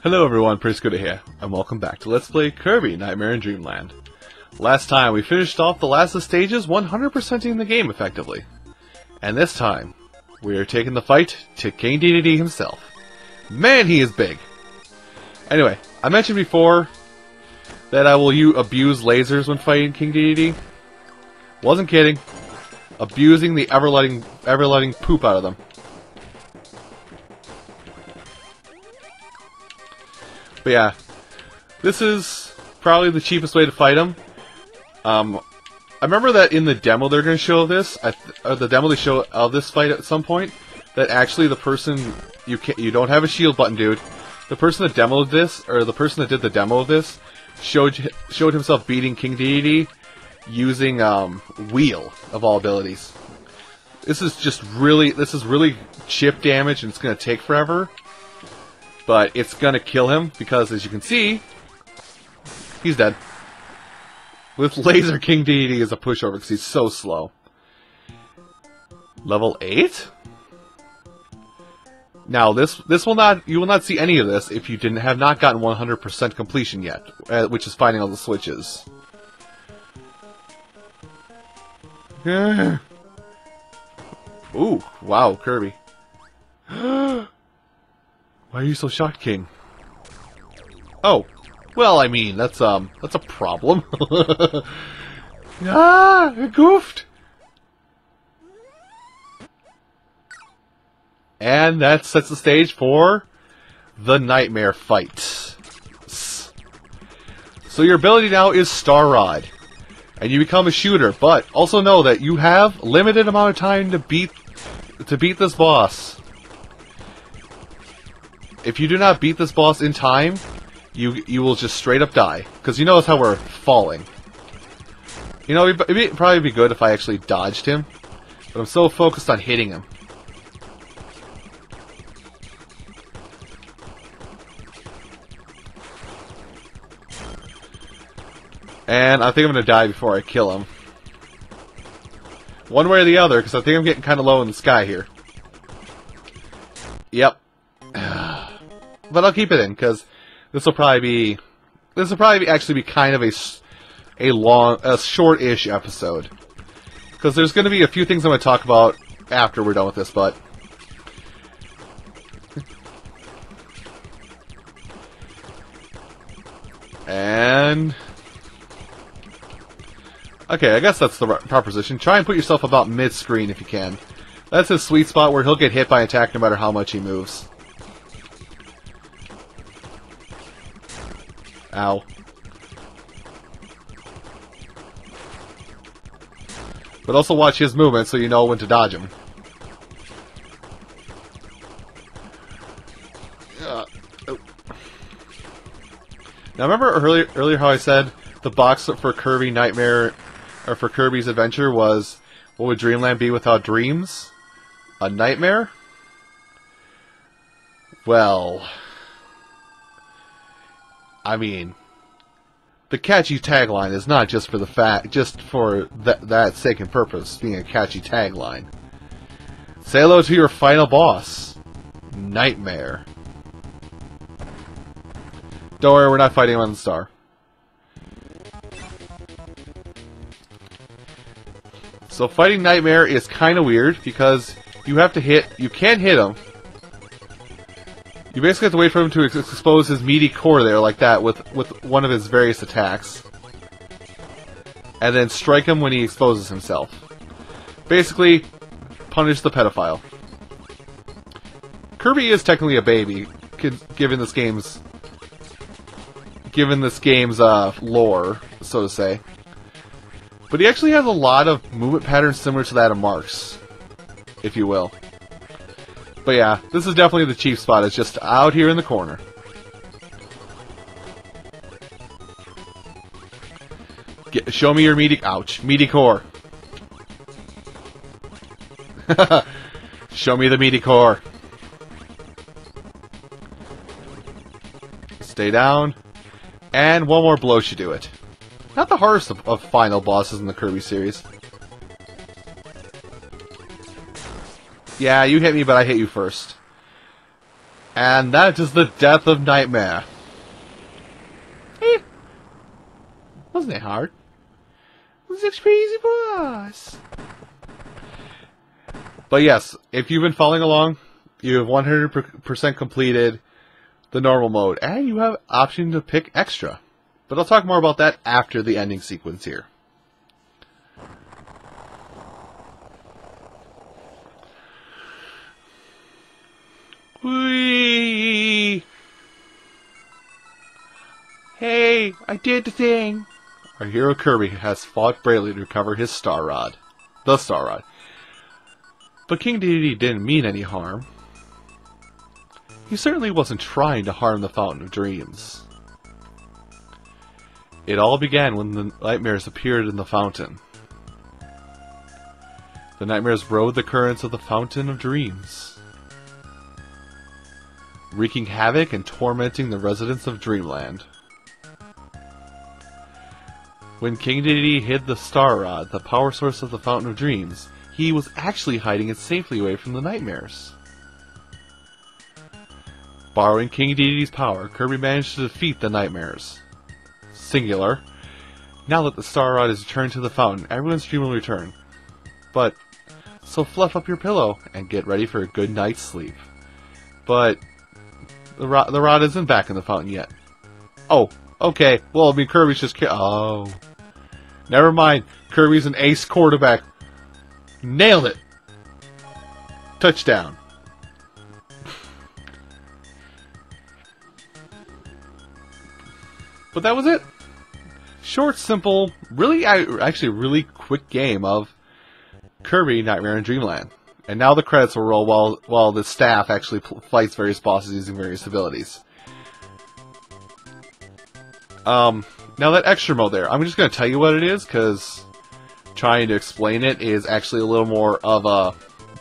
Hello everyone, Pretty Good here, and welcome back to Let's Play Kirby Nightmare in Dreamland. Last time we finished off the last of the stages 100%ing the game effectively. And this time, we are taking the fight to King Dedede himself. Man, he is big! Anyway, I mentioned before that I will abuse lasers when fighting King Dedede. Wasn't kidding. Abusing the ever-letting poop out of them. But yeah, this is probably the cheapest way to fight him. I remember that in the demo they're going to show this, the demo they show of this fight at some point, that actually the person, you don't have a shield button, dude. The person that demoed this, or the person that did the demo of this, showed himself beating King Dedede using Wheel of all abilities. This is really chip damage and it's going to take forever. But it's gonna kill him, because as you can see, he's dead. With Laser, King Dedede is a pushover, because he's so slow. Level 8? Now, you will not see any of this if you have not gotten 100% completion yet, which is finding all the switches. Ooh, wow, Kirby. Why are you so shocked, King? Oh, well, I mean, that's a problem. Ah, I goofed! And that sets the stage for the Nightmare fight. So your ability now is Star Rod, and you become a shooter, but also know that you have limited amount of time to beat this boss. If you do not beat this boss in time, you will just straight up die. Because you notice how we're falling. You know, it'd probably be good if I actually dodged him. But I'm so focused on hitting him. And I think I'm going to die before I kill him. One way or the other, because I think I'm getting kind of low in the sky here. Yep. But I'll keep it in, because this will probably actually be kind of a short-ish episode. Because there's going to be a few things I'm going to talk about after we're done with this, but... And... Okay, I guess that's the proposition. Try and put yourself about mid-screen if you can. That's his sweet spot where he'll get hit by an attack no matter how much he moves. Ow. But also watch his movement so you know when to dodge him. Oh. Now remember earlier how I said the box for Kirby Nightmare, or for Kirby's Adventure was, what would Dreamland be without dreams? A nightmare? Well... I mean, the catchy tagline is not just for that sake and purpose, being a catchy tagline. Say hello to your final boss, Nightmare. Don't worry, we're not fighting him on the star. So fighting Nightmare is kind of weird, because you can hit him. You basically have to wait for him to expose his meaty core there, like that, with one of his various attacks. And then strike him when he exposes himself. Basically, punish the pedophile. Kirby is technically a baby, given this game's lore, so to say. But he actually has a lot of movement patterns similar to that of Mark's, if you will. But yeah, this is definitely the cheap spot. It's just out here in the corner. Show me your meaty core. Show me the meaty core. Stay down. And one more blow should do it. Not the hardest of final bosses in the Kirby series. Yeah, you hit me, but I hit you first. And that is the death of Nightmare. Wasn't it hard? It was a crazy boss. But yes, if you've been following along, you have 100% completed the normal mode, and you have option to pick extra. But I'll talk more about that after the ending sequence here. Whee! Hey, I did the thing! Our hero Kirby has fought bravely to recover his Star Rod. The Star Rod. But King Dedede didn't mean any harm. He certainly wasn't trying to harm the Fountain of Dreams. It all began when the nightmares appeared in the fountain. The nightmares rode the currents of the Fountain of Dreams, wreaking havoc and tormenting the residents of Dreamland. When King Dedede hid the Star Rod, the power source of the Fountain of Dreams, he was actually hiding it safely away from the nightmares. Borrowing King Dedede's power, Kirby managed to defeat the nightmares. Singular. Now that the Star Rod is returned to the fountain, everyone's dream will return. But, so fluff up your pillow and get ready for a good night's sleep. But, the rod isn't back in the fountain yet. Oh, okay. Well, I mean, Kirby's just... Oh. Never mind. Kirby's an ace quarterback. Nailed it. Touchdown. But that was it. Short, simple, really, actually really quick game of Kirby, Nightmare in Dreamland. And now the credits will roll while the staff actually fights various bosses using various abilities. Now that extra mode there, I'm just going to tell you what it is, because trying to explain it is actually a little more of a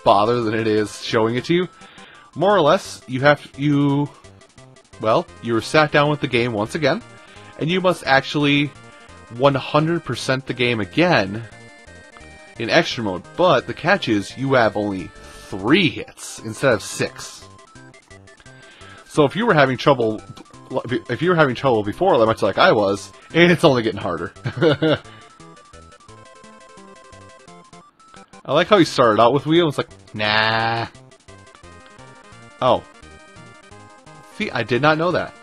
bother than it is showing it to you. More or less, you were sat down with the game once again, and you must actually 100% the game again in extra mode. But the catch is you have only 3 hits instead of 6. So if you were having trouble before, much like I was, and it's only getting harder. I like how he started out with Wii. I was like, nah. Oh. See, I did not know that.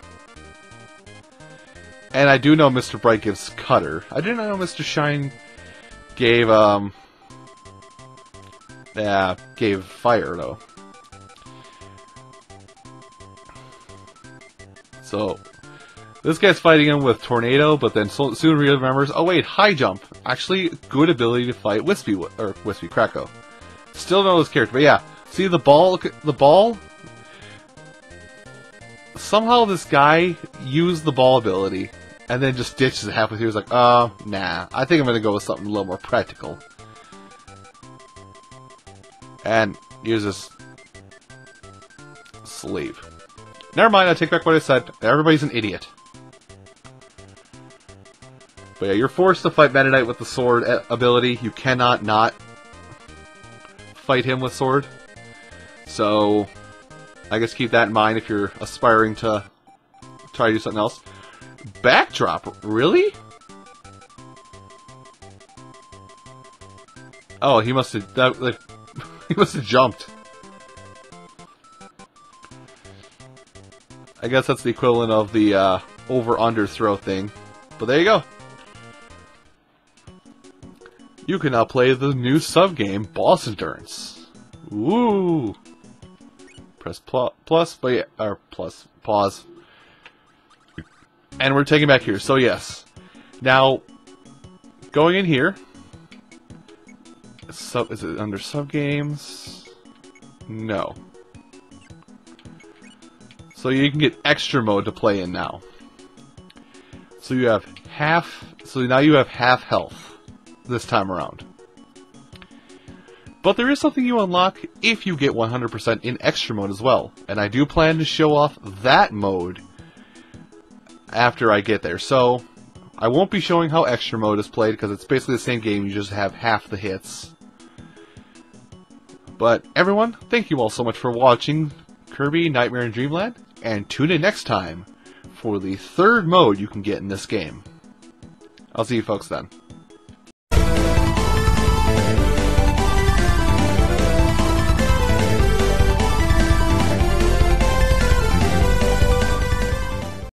And I do know Mr. Bright gives Cutter. I did not know Mr. Shine gave, gave Fire, though. So, this guy's fighting him with Tornado, but then soon remembers, oh wait, High Jump. Actually, good ability to fight Wispy Kracko. Still know his character, but yeah. See the ball? Somehow this guy used the ball ability, and then just ditches it halfway through. He was like, nah. I think I'm going to go with something a little more practical. And here's this sleeve. Never mind, I take back what I said. Everybody's an idiot. But yeah, you're forced to fight Meta Knight with the sword ability. You cannot not fight him with sword. So, I guess keep that in mind if you're aspiring to try to do something else. Backdrop? Really? Oh, he must have... he must have jumped. I guess that's the equivalent of the over-under throw thing. But there you go. You can now play the new sub-game, Boss Endurance. Woo! Press plus, but yeah, or plus, pause. And we're taking back here. So yes. Now, going in here. Is it under sub-games? No. So you can get extra mode to play in now. So you have now you have half health this time around. But there is something you unlock if you get 100% in extra mode as well. And I do plan to show off that mode after I get there. So I won't be showing how extra mode is played because it's basically the same game, you just have half the hits. But everyone, thank you all so much for watching Kirby Nightmare in Dreamland, and tune in next time for the third mode you can get in this game. I'll see you folks then.